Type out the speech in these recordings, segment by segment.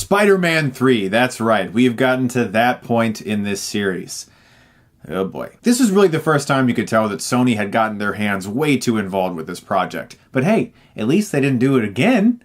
Spider-Man 3, that's right. We've gotten to that point in this series. Oh boy. This was really the first time you could tell that Sony had gotten their hands way too involved with this project. But hey, at least they didn't do it again.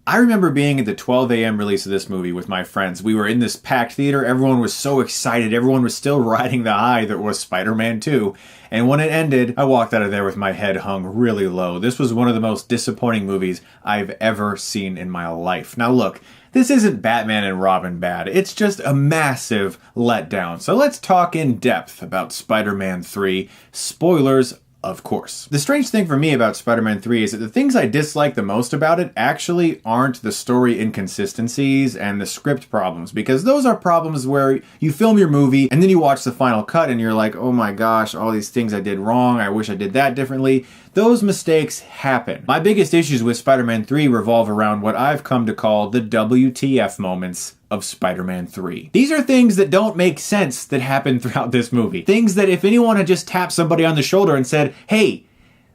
I remember being at the 12 a.m. release of this movie with my friends. We were in this packed theater. Everyone was so excited. Everyone was still riding the high that was Spider-Man 2. And when it ended, I walked out of there with my head hung really low. This was one of the most disappointing movies I've ever seen in my life. Now look, this isn't Batman and Robin bad. It's just a massive letdown. So let's talk in depth about Spider-Man 3. Spoilers, of course. The strange thing for me about Spider-Man 3 is that the things I dislike the most about it actually aren't the story inconsistencies and the script problems, because those are problems where you film your movie and then you watch the final cut and you're like, oh my gosh, all these things I did wrong, I wish I did that differently. Those mistakes happen. My biggest issues with Spider-Man 3 revolve around what I've come to call the WTF moments of Spider-Man 3. These are things that don't make sense that happen throughout this movie. Things that if anyone had just tapped somebody on the shoulder and said, hey,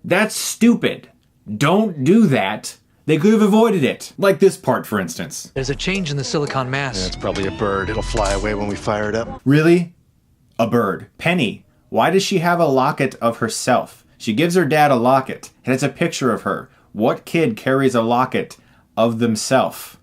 that's stupid, don't do that, they could have avoided it. Like this part, for instance. There's a change in the silicon mass. Yeah, it's probably a bird. It'll fly away when we fire it up. Really? A bird. Penny, why does she have a locket of herself? She gives her dad a locket, and it's a picture of her. What kid carries a locket of themselves?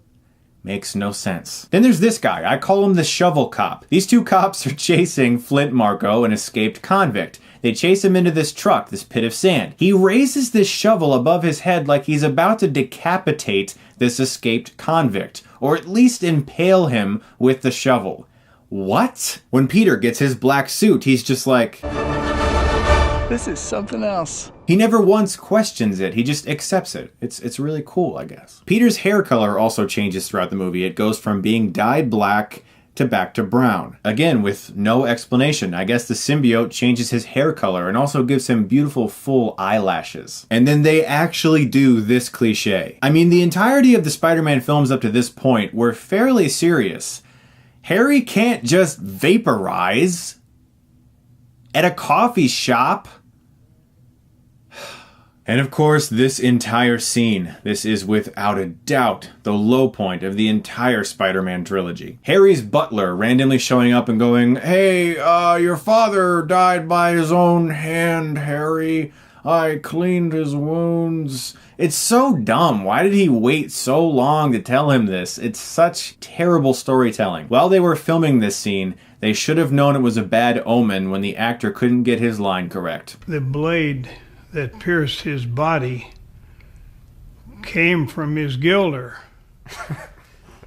Makes no sense. Then there's this guy. I call him the shovel cop. These two cops are chasing Flint Marko, an escaped convict. They chase him into this truck, this pit of sand. He raises this shovel above his head like he's about to decapitate this escaped convict, or at least impale him with the shovel. What? When Peter gets his black suit, he's just like, this is something else. He never once questions it. He just accepts it. It's really cool, I guess. Peter's hair color also changes throughout the movie. It goes from being dyed black to back to brown. Again, with no explanation. I guess the symbiote changes his hair color and also gives him beautiful full eyelashes. And then they actually do this cliche. I mean, the entirety of the Spider-Man films up to this point were fairly serious. Harry can't just vaporize at a coffee shop. And of course, this entire scene, this is without a doubt the low point of the entire Spider-Man trilogy. Harry's butler randomly showing up and going, hey, your father died by his own hand, Harry. I cleaned his wounds. It's so dumb. Why did he wait so long to tell him this? It's such terrible storytelling. While they were filming this scene, they should have known it was a bad omen when the actor couldn't get his line correct. The blade that pierced his body came from his gilder.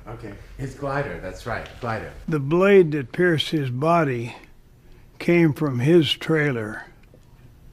Okay, his glider, that's right, glider. The blade that pierced his body came from his trailer.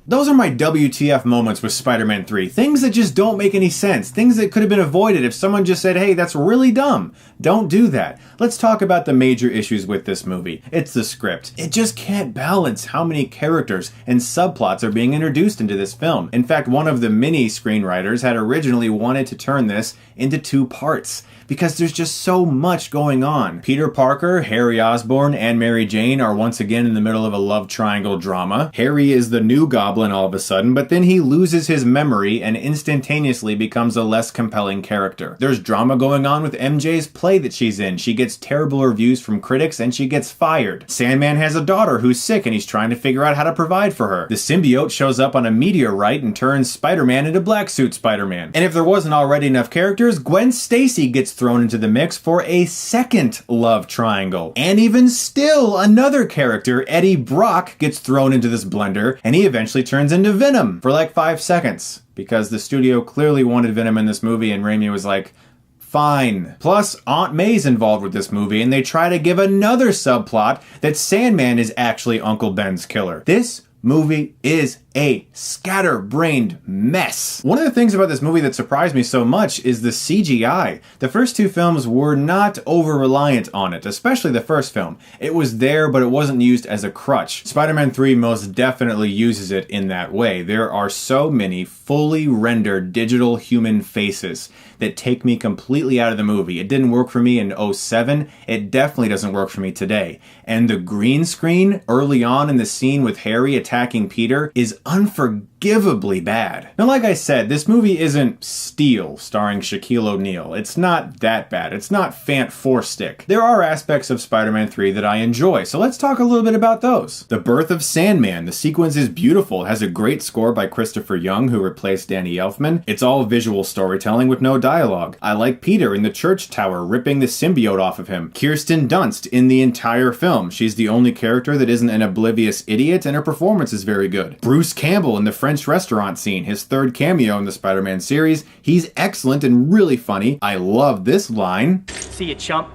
Those are my WTF moments with Spider-Man 3. Things that just don't make any sense. Things that could have been avoided if someone just said, hey, that's really dumb. Don't do that. Let's talk about the major issues with this movie. It's the script. It just can't balance how many characters and subplots are being introduced into this film. In fact, one of the mini screenwriters had originally wanted to turn this into 2 parts, because there's just so much going on. Peter Parker, Harry Osborn, and Mary Jane are once again in the middle of a love triangle drama. Harry is the new Goblin all of a sudden, but then he loses his memory and instantaneously becomes a less compelling character. There's drama going on with MJ's play that she's in. She gets terrible reviews from critics and she gets fired. Sandman has a daughter who's sick and he's trying to figure out how to provide for her. The symbiote shows up on a meteorite and turns Spider-Man into Black Suit Spider-Man. And if there wasn't already enough characters, Gwen Stacy gets thrown into the mix for a second love triangle. And even still, another character, Eddie Brock, gets thrown into this blender, and he eventually turns into Venom for like 5 seconds, because the studio clearly wanted Venom in this movie, and Raimi was like, fine. Plus, Aunt May's involved with this movie, and they try to give another subplot that Sandman is actually Uncle Ben's killer. This movie is a scatterbrained mess. One of the things about this movie that surprised me so much is the CGI. The first 2 films were not over-reliant on it, especially the first film. It was there, but it wasn't used as a crutch. Spider-Man 3 most definitely uses it in that way. There are so many fully rendered digital human faces that take me completely out of the movie. It didn't work for me in 2007. It definitely doesn't work for me today. And the green screen early on in the scene with Harry attacking attacking Peter is unforgivably bad. Now, like I said, this movie isn't Steel starring Shaquille O'Neal. It's not that bad. It's not Fant Four Stick. There are aspects of Spider-Man 3 that I enjoy, so let's talk a little bit about those. The birth of Sandman. The sequence is beautiful. It has a great score by Christopher Young, who replaced Danny Elfman. It's all visual storytelling with no dialogue. I like Peter in the church tower ripping the symbiote off of him. Kirsten Dunst in the entire film. She's the only character that isn't an oblivious idiot, and her performance is very good. Bruce Campbell in the French restaurant scene, his third cameo in the Spider-Man series. He's excellent and really funny. I love this line. See you, chump.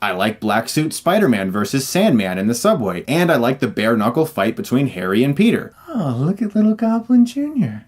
I like Black Suit Spider-Man versus Sandman in the subway, and I like the bare-knuckle fight between Harry and Peter. Oh, look at little Goblin Jr. You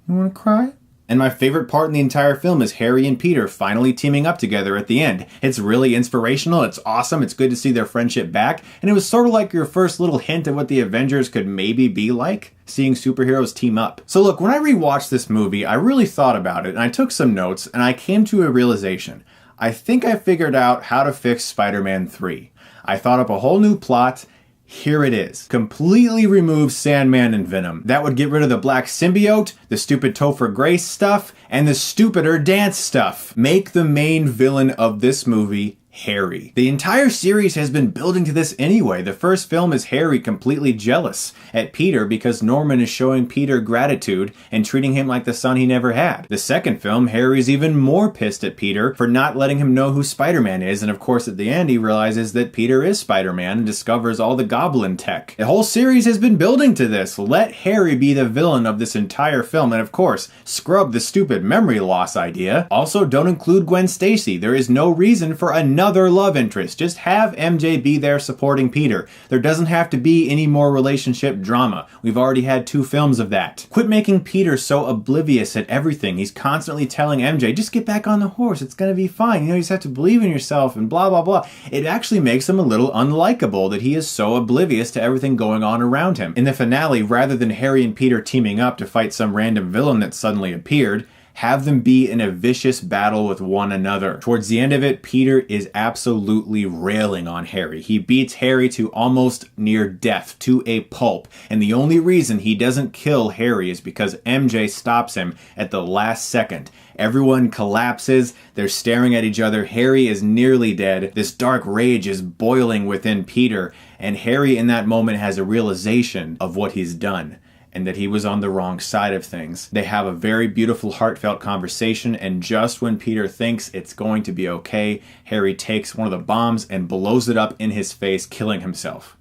wanna cry? And my favorite part in the entire film is Harry and Peter finally teaming up together at the end. It's really inspirational, it's awesome, it's good to see their friendship back, and it was sort of like your first little hint of what the Avengers could maybe be like, seeing superheroes team up. So look, when I rewatched this movie, I really thought about it, and I took some notes, and I came to a realization. I think I figured out how to fix Spider-Man 3. I thought up a whole new plot. Here it is. Completely remove Sandman and Venom. That would get rid of the black symbiote, the stupid Topher Grace stuff, and the stupider dance stuff. Make the main villain of this movie Harry. The entire series has been building to this anyway. The first film is Harry completely jealous at Peter because Norman is showing Peter gratitude and treating him like the son he never had. The second film, Harry's even more pissed at Peter for not letting him know who Spider-Man is, and of course at the end he realizes that Peter is Spider-Man and discovers all the goblin tech. The whole series has been building to this. Let Harry be the villain of this entire film, and of course, scrub the stupid memory loss idea. Also, don't include Gwen Stacy. There is no reason for another love interest. Just have MJ be there supporting Peter. There doesn't have to be any more relationship drama. We've already had 2 films of that. Quit making Peter so oblivious at everything. He's constantly telling MJ, just get back on the horse. It's gonna be fine. You know, you just have to believe in yourself and blah, blah, blah. It actually makes him a little unlikable that he is so oblivious to everything going on around him. In the finale, rather than Harry and Peter teaming up to fight some random villain that suddenly appeared, have them be in a vicious battle with one another. Towards the end of it, Peter is absolutely railing on Harry. He beats Harry to almost near death, to a pulp. And the only reason he doesn't kill Harry is because MJ stops him at the last second. Everyone collapses. They're staring at each other. Harry is nearly dead. This dark rage is boiling within Peter. And Harry in that moment has a realization of what he's done, and that he was on the wrong side of things. They have a very beautiful, heartfelt conversation, and just when Peter thinks it's going to be okay, Harry takes one of the bombs and blows it up in his face, killing himself.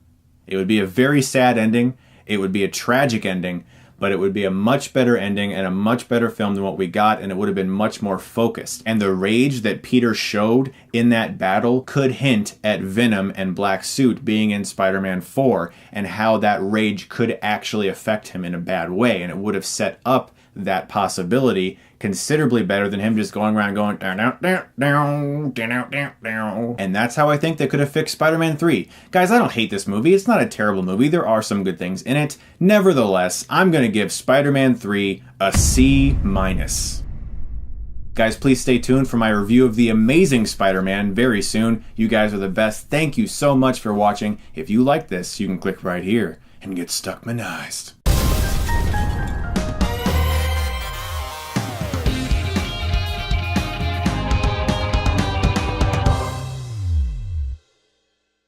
It would be a very sad ending. It would be a tragic ending, but it would be a much better ending and a much better film than what we got, and it would have been much more focused. And the rage that Peter showed in that battle could hint at Venom and Black Suit being in Spider-Man 4, and how that rage could actually affect him in a bad way, and it would have set up that possibility considerably better than him just going around going down, down, down, down, down, down, down. And that's how I think they could have fixed Spider-Man 3. Guys, I don't hate this movie. It's not a terrible movie. There are some good things in it. Nevertheless, I'm going to give Spider-Man 3 a C-. Guys, please stay tuned for my review of The Amazing Spider-Man very soon. You guys are the best. Thank you so much for watching. If you like this, you can click right here and get Stuckmanized.